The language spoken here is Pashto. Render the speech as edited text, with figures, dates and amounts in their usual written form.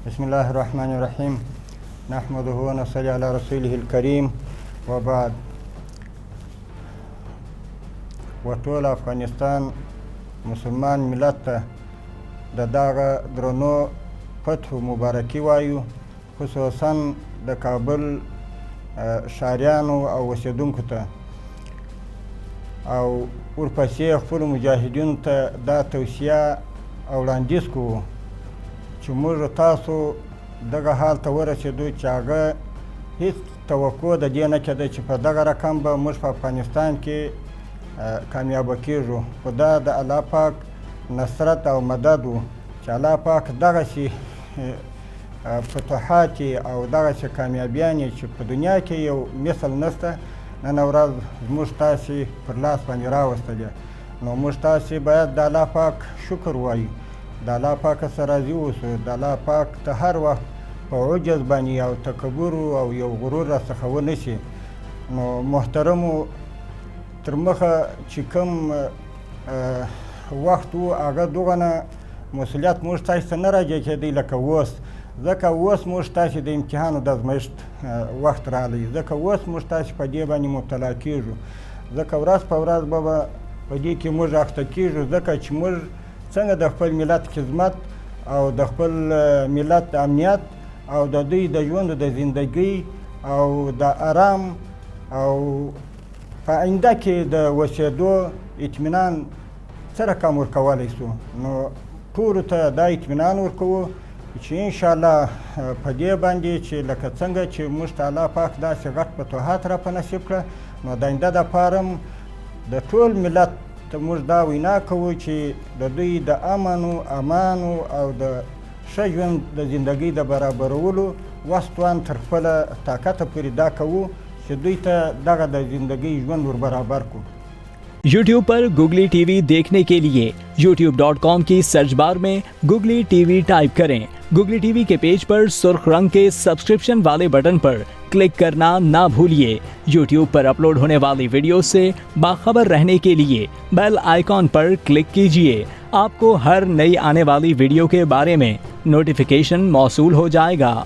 बिस्मिल्लाहिर्रहमानिर्रहीम नहमदुहु व नसल्ली अला रसूलिहिल करीम व बाद। و ټول افغانستان مسلمان ملت ته د دغه درنو فتحو مبارکي وایو، خصوصا د کابل ښاریانو او اوسېدونکو ته، او ورپسې خپلو مجاهدینو ته دا توصیه او وړاندیز کوو چې موږ تاسو دغه حال ته ورسېدو چې هغه هېڅ توقع د دې نه کېده چې په دغه رقم به موږ په افغانستان کې کامیابه کېږو، خو دا د الله پاک نصرت او مدد و چې الله پاک دغسې فتوحات او دغسې کامیابیانې چې په دنیا کې یو مثل نشته، نن ورځ زموږ تاسې پر لاس باندې راوستلې. نو موږ تاسې باید د الله پاک شکر وایو، د الله پاک څخه راضي اوسو، د الله پاک ته هر وخت په عجز باندې او تکبر او یو غرور راڅخه ونه شي. نو محترمو، تر مخه چې کوم وخت و هغه دغه مسؤلیت موږ تاسې ته نه راجع کېدی لکه اوس، ځکه اوس موږ تاسې د امتحان او د ازمایښت وخت راغلی، ځکه اوس موږ تاسې په دې باندې مبتلا کېږو، ځکه ورځ په ورځ به په دې کې موږ اخته کېږو، ځکه چې موږ څنګه د خپل ملت خدمت او د خپل ملت امنیت او د دوی د ژوند د زندګۍ او د آرام او په آینده کې د اوسېدو اطمینان څه رقم ورکولی سو. نو ټولو ته دا اطمینان ورکوو چې انشاءالله په دې باندې چې لکه څنګه چې موږ ته الله پاک داسې غټ فتوحات را په نصیب کړه، نو د آینده دپاره هم د ټول ملت ته موږ دا وینا کوو چې د دوی د امن امان او د ښه ژوند د زندګۍ د برابرولو وس توان تر خپله طاقته پورې دا کوو چې دوی ته دغه د زندګۍ ژوند ور برابر کو. YouTube पर Googly TV देखने के लिए youtube.com की सर्च बार में Googly TV टाइप करें। Googly TV के पेज पर सुर्ख रंग के सब्सक्रिप्शन वाले बटन पर क्लिक करना ना भूलिए। YouTube पर अपलोड होने वाली वीडियो से बाखबर रहने के लिए बेल आइकॉन पर क्लिक कीजिए। आपको हर नई आने वाली वीडियो के बारे में नोटिफिकेशन मौसूल हो जाएगा।